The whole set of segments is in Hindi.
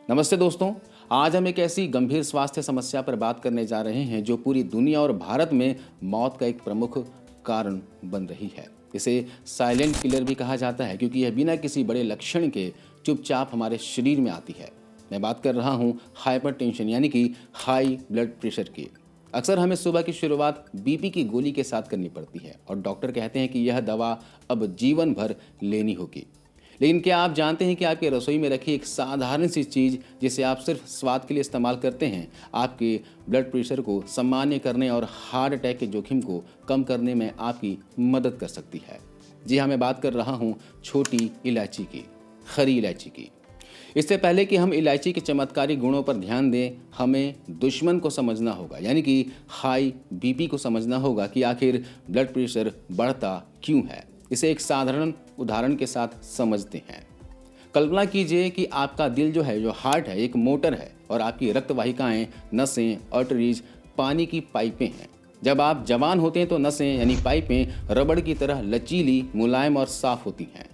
नमस्ते दोस्तों। आज हम एक ऐसी गंभीर स्वास्थ्य समस्या पर बात करने जा रहे हैं जो पूरी दुनिया और भारत में मौत का एक प्रमुख कारण बन रही है। इसे साइलेंट किलर भी कहा जाता है क्योंकि यह बिना किसी बड़े लक्षण के चुपचाप हमारे शरीर में आती है। मैं बात कर रहा हूँ हाइपरटेंशन यानी कि हाई ब्लड प्रेशर की। अक्सर हमें सुबह की शुरुआत बीपी की गोली के साथ करनी पड़ती है और डॉक्टर कहते हैं कि यह दवा अब जीवन भर लेनी होगी। लेकिन क्या आप जानते हैं कि आपके रसोई में रखी एक साधारण सी चीज़ जिसे आप सिर्फ स्वाद के लिए इस्तेमाल करते हैं, आपके ब्लड प्रेशर को सामान्य करने और हार्ट अटैक के जोखिम को कम करने में आपकी मदद कर सकती है। जी हाँ, मैं बात कर रहा हूँ छोटी इलायची की, खरी इलायची की। इससे पहले कि हम इलायची के चमत्कारी गुणों पर ध्यान दें, हमें दुश्मन को समझना होगा, यानी कि हाई बीपी को समझना होगा कि आखिर ब्लड प्रेशर बढ़ता क्यों है। इसे एक साधारण उदाहरण के साथ समझते हैं। कल्पना कीजिए कि आपका दिल जो हार्ट है, एक मोटर है और आपकी रक्त वाहिकाएं, नसें, आर्टरीज पानी की पाइपें हैं। जब आप जवान होते हैं तो नसें यानी पाइपें रबड़ की तरह लचीली, मुलायम और साफ होती हैं।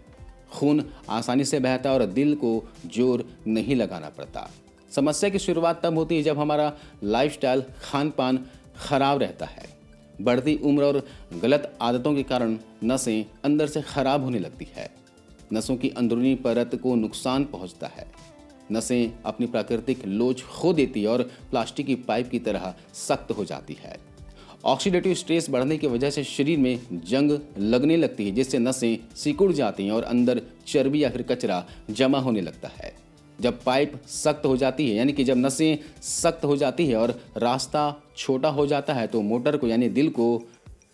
खून आसानी से बहता है और दिल को जोर नहीं लगाना पड़ता। समस्या की शुरुआत तब होती है जब हमारा लाइफस्टाइल, खान पान खराब रहता है। बढ़ती उम्र और गलत आदतों के कारण नसें अंदर से खराब होने लगती है। नसों की अंदरूनी परत को नुकसान पहुंचता है। नसें अपनी प्राकृतिक लोच खो देती है और प्लास्टिक की पाइप की तरह सख्त हो जाती है। ऑक्सीडेटिव स्ट्रेस बढ़ने की वजह से शरीर में जंग लगने लगती है, जिससे नसें सिकुड़ जाती हैं और अंदर चर्बी या फिर कचरा जमा होने लगता है। जब पाइप सख्त हो जाती है, यानी कि जब नसें सख्त हो जाती है और रास्ता छोटा हो जाता है, तो मोटर को यानी दिल को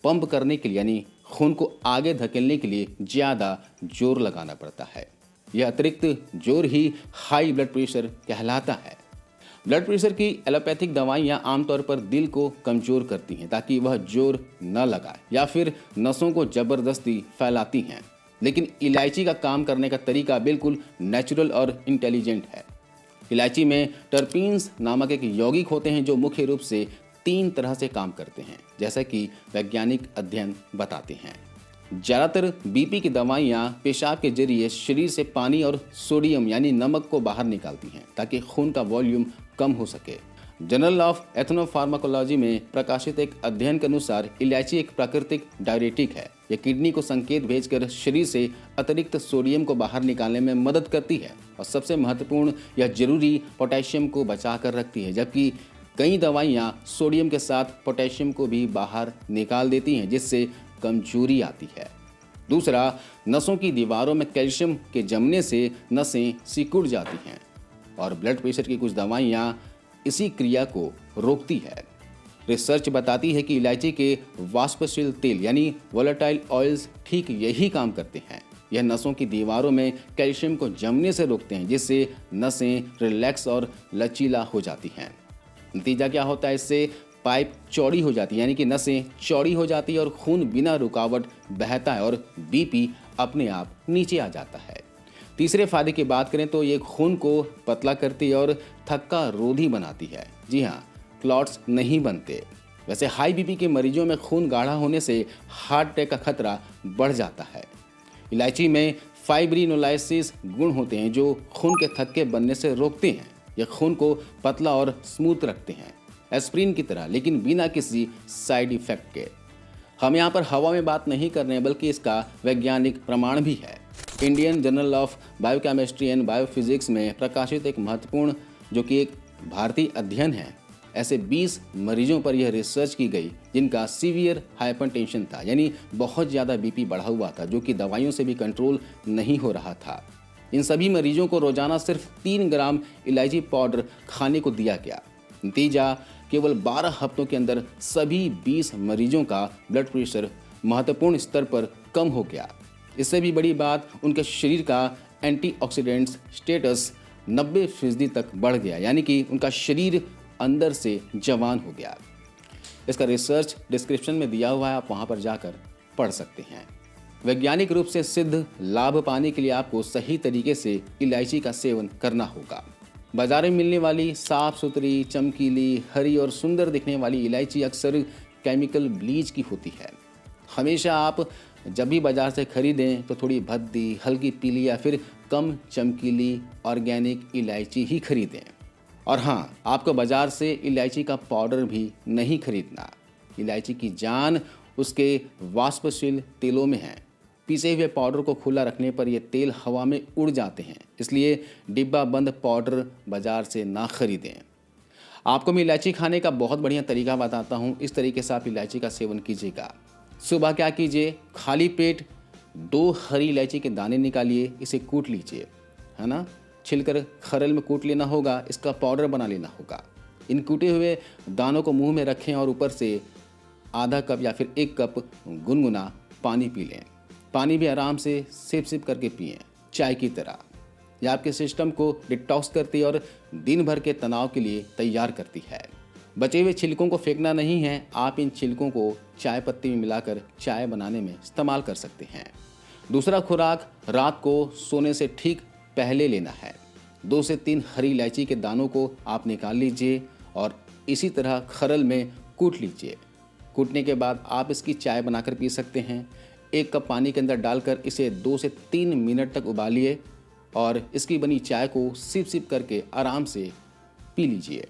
पंप करने के लिए यानी खून को आगे धकेलने के लिए ज़्यादा जोर लगाना पड़ता है। यह अतिरिक्त जोर ही हाई ब्लड प्रेशर कहलाता है। ब्लड प्रेशर की एलोपैथिक दवाइयाँ आमतौर पर दिल को कमज़ोर करती हैं ताकि वह जोर न लगाए या फिर नसों को ज़बरदस्ती फैलाती हैं। लेकिन इलायची का काम करने का तरीका बिल्कुल नेचुरल और इंटेलिजेंट है। इलायची में टर्पीन्स नामक एक यौगिक होते हैं जो मुख्य रूप से 3 तरह से काम करते हैं, जैसा कि वैज्ञानिक अध्ययन बताते हैं। ज़्यादातर बीपी की दवाइयाँ पेशाब के जरिए शरीर से पानी और सोडियम यानी नमक को बाहर निकालती हैं ताकि खून का वॉल्यूम कम हो सके। जर्नल ऑफ एथनोफार्माकोलॉजी में प्रकाशित एक अध्ययन के अनुसार इलायची एक प्राकृतिक डायरेटिक है। यह किडनी को संकेत भेजकर शरीर से अतिरिक्त सोडियम को बाहर निकालने में मदद करती है और सबसे महत्वपूर्ण, यह जरूरी पोटेशियम को बचा कर रखती है, जबकि कई दवाइयाँ सोडियम के साथ पोटेशियम को भी बाहर निकाल देती हैं, जिससे कमजोरी आती है। दूसरा, नसों की दीवारों में कैल्शियम के जमने से नसें सिकुड़ जाती हैं और ब्लड प्रेशर की कुछ दवाइयाँ इसी क्रिया को रोकती है। रिसर्च बताती है कि इलायची के वाष्पशील तेल यानी वोलेटाइल ऑयल्स ठीक यही काम करते हैं। यह नसों की दीवारों में कैल्शियम को जमने से रोकते हैं, जिससे नसें रिलैक्स और लचीला हो जाती हैं। नतीजा क्या होता है? इससे पाइप चौड़ी हो जाती है, यानी कि नसें चौड़ी हो जाती है और खून बिना रुकावट बहता है और बीपी अपने आप नीचे आ जाता है। तीसरे फायदे की बात करें तो ये खून को पतला करती है और थक्का रोधी बनाती है। जी हाँ, क्लॉट्स नहीं बनते। वैसे हाई बीपी के मरीजों में खून गाढ़ा होने से हार्ट अटैक का खतरा बढ़ जाता है। इलायची में फाइब्रिनोलाइसिस गुण होते हैं जो खून के थक्के बनने से रोकते हैं। यह खून को पतला और स्मूथ रखते हैं, एस्प्रिन की तरह, लेकिन बिना किसी साइड इफेक्ट के। हम यहाँ पर हवा में बात नहीं कर रहे हैं, बल्कि इसका वैज्ञानिक प्रमाण भी है। Indian journal of biochemistry and biophysics में प्रकाशित एक महत्वपूर्ण, जो कि एक भारतीय अध्ययन है, ऐसे 20 मरीजों पर यह रिसर्च की गई जिनका सीवियर हाइपरटेंशन था, यानी बहुत ज़्यादा बीपी बढ़ा हुआ था जो कि दवाइयों से भी कंट्रोल नहीं हो रहा था। इन सभी मरीजों को रोजाना सिर्फ 3 ग्राम इलायची पाउडर खाने को दिया गया। नतीजा, केवल 12 हफ्तों के अंदर सभी 20 मरीजों का ब्लड प्रेशर महत्वपूर्ण स्तर पर कम हो गया। इससे भी बड़ी बात, उनके शरीर का एंटीऑक्सीडेंट्स स्टेटस 90% तक बढ़ गया, यानी कि उनका शरीर अंदर से जवान हो गया। इसका रिसर्च डिस्क्रिप्शन में दिया हुआ है, आप वहाँ पर जाकर पढ़ सकते हैं। वैज्ञानिक रूप से सिद्ध लाभ पाने के लिए आपको सही तरीके से इलायची का सेवन करना होगा। बाजार में मिलने वाली साफ सुथरी, चमकीली, हरी और सुंदर दिखने वाली इलायची अक्सर केमिकल ब्लीच की होती है। हमेशा आप जब भी बाजार से खरीदें तो थोड़ी भद्दी, हल्की पीली या फिर कम चमकीली ऑर्गेनिक इलायची ही खरीदें। और हाँ, आपको बाज़ार से इलायची का पाउडर भी नहीं खरीदना। इलायची की जान उसके वाष्पशील तेलों में है। पीसे हुए पाउडर को खुला रखने पर ये तेल हवा में उड़ जाते हैं, इसलिए डिब्बा बंद पाउडर बाज़ार से ना खरीदें। आपको मैं इलायची खाने का बहुत बढ़िया तरीका बताता हूँ। इस तरीके से आप इलायची का सेवन कीजिएगा। सुबह क्या कीजिए, खाली पेट 2 हरी इलायची के दाने निकालिए, इसे कूट लीजिए, है ना। छिलकर खरल में कूट लेना होगा, इसका पाउडर बना लेना होगा। इन कूटे हुए दानों को मुंह में रखें और ऊपर से आधा कप या फिर 1 कप गुनगुना पानी पी लें। पानी भी आराम से सिप सिप करके पिएं, चाय की तरह। यह आपके सिस्टम को डिटॉक्स करती है और दिन भर के तनाव के लिए तैयार करती है। बचे हुए छिलकों को फेंकना नहीं है, आप इन छिलकों को चाय पत्ती में मिलाकर चाय बनाने में इस्तेमाल कर सकते हैं। दूसरा खुराक रात को सोने से ठीक पहले लेना है। 2 से 3 हरी इलायची के दानों को आप निकाल लीजिए और इसी तरह खरल में कूट लीजिए। कूटने के बाद आप इसकी चाय बनाकर पी सकते हैं। 1 कप पानी के अंदर डालकर इसे 2 से 3 मिनट तक उबालिए और इसकी बनी चाय को सिप सिप करके आराम से पी लीजिए।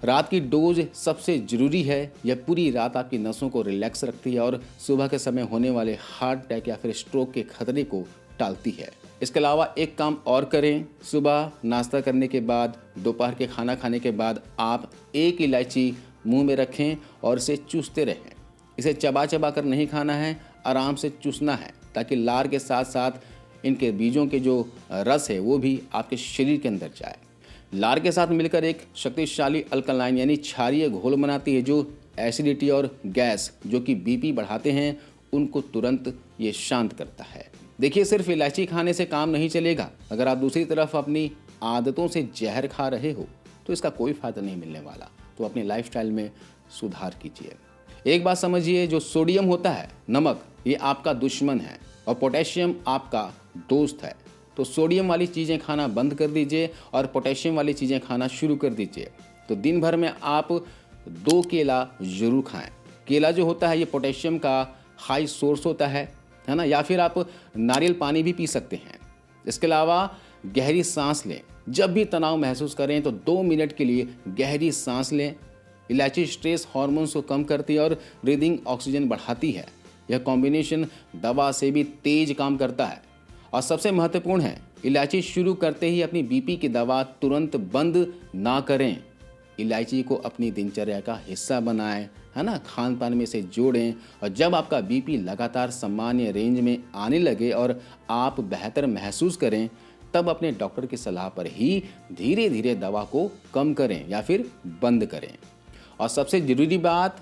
रात की डोज सबसे ज़रूरी है। यह पूरी रात आपकी नसों को रिलैक्स रखती है और सुबह के समय होने वाले हार्ट अटैक या फिर स्ट्रोक के खतरे को टालती है। इसके अलावा एक काम और करें, सुबह नाश्ता करने के बाद, दोपहर के खाना खाने के बाद आप 1 इलायची मुंह में रखें और इसे चूसते रहें। इसे चबा चबा कर नहीं खाना है, आराम से चूसना है, ताकि लार के साथ साथ इनके बीजों के जो रस है वो भी आपके शरीर के अंदर जाए। लार के साथ मिलकर एक शक्तिशाली अल्कलाइन यानी क्षारीय घोल बनाती है, जो एसिडिटी और गैस जो कि बीपी बढ़ाते हैं उनको तुरंत ये शांत करता है। देखिए, सिर्फ इलायची खाने से काम नहीं चलेगा। अगर आप दूसरी तरफ अपनी आदतों से जहर खा रहे हो तो इसका कोई फ़ायदा नहीं मिलने वाला। तो अपने लाइफस्टाइल में सुधार कीजिए। एक बात समझिए, जो सोडियम होता है, नमक, ये आपका दुश्मन है और पोटेशियम आपका दोस्त है। तो सोडियम वाली चीज़ें खाना बंद कर दीजिए और पोटेशियम वाली चीज़ें खाना शुरू कर दीजिए। तो दिन भर में आप 2 केला ज़रूर खाएं। केला जो होता है ये पोटेशियम का हाई सोर्स होता है ना। या फिर आप नारियल पानी भी पी सकते हैं। इसके अलावा गहरी सांस लें। जब भी तनाव महसूस करें तो 2 मिनट के लिए गहरी सांस लें। इलायची स्ट्रेस हार्मोन्स को कम करती है और ब्रीदिंग ऑक्सीजन बढ़ाती है। यह कॉम्बिनेशन दवा से भी तेज काम करता है। और सबसे महत्वपूर्ण है, इलायची शुरू करते ही अपनी बीपी की दवा तुरंत बंद ना करें। इलायची को अपनी दिनचर्या का हिस्सा बनाएं, है ना। खान पान में इसे जोड़ें और जब आपका बीपी लगातार सामान्य रेंज में आने लगे और आप बेहतर महसूस करें, तब अपने डॉक्टर की सलाह पर ही धीरे धीरे दवा को कम करें या फिर बंद करें। और सबसे ज़रूरी बात,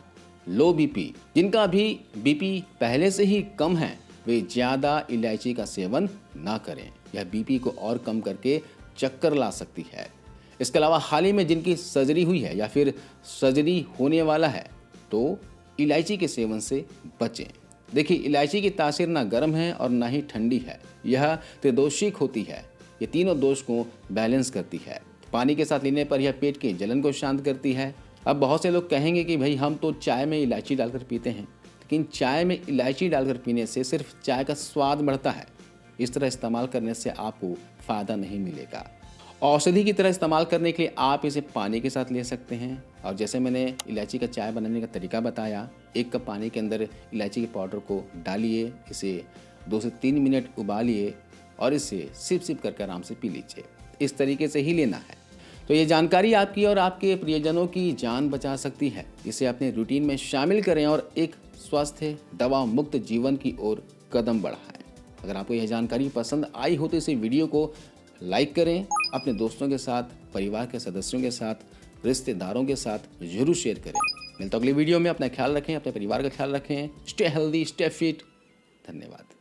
लो बीपी, जिनका भी बीपी पहले से ही कम है, वे ज़्यादा इलायची का सेवन ना करें। यह बीपी को और कम करके चक्कर ला सकती है। इसके अलावा हाल ही में जिनकी सर्जरी हुई है या फिर सर्जरी होने वाला है, तो इलायची के सेवन से बचें। देखिए, इलायची की तासीर ना गर्म है और ना ही ठंडी है। यह त्रिदोषिक होती है। ये तीनों दोष को बैलेंस करती है। पानी के साथ लेने पर यह पेट की जलन को शांत करती है। अब बहुत से लोग कहेंगे कि भाई हम तो चाय में इलायची डालकर पीते हैं, लेकिन चाय में इलायची डालकर पीने से सिर्फ चाय का स्वाद बढ़ता है। इस तरह इस्तेमाल करने से आपको फ़ायदा नहीं मिलेगा। औषधि की तरह इस्तेमाल करने के लिए आप इसे पानी के साथ ले सकते हैं। और जैसे मैंने इलायची का चाय बनाने का तरीका बताया, 1 कप पानी के अंदर इलायची के पाउडर को डालिए, इसे 2 से 3 मिनट उबालिए और इसे सिप सिप करके आराम से पी लीजिए। इस तरीके से ही लेना है। तो ये जानकारी आपकी और आपके प्रियजनों की जान बचा सकती है। इसे अपने रूटीन में शामिल करें और एक स्वस्थ दवा मुक्त जीवन की ओर कदम बढ़ाएं। अगर आपको यह जानकारी पसंद आई हो तो इसे वीडियो को लाइक करें, अपने दोस्तों के साथ, परिवार के सदस्यों के साथ, रिश्तेदारों के साथ जरूर शेयर करें। मिलता अगली वीडियो में। अपना ख्याल रखें, अपने परिवार का ख्याल रखें। Stay healthy, stay fit. धन्यवाद।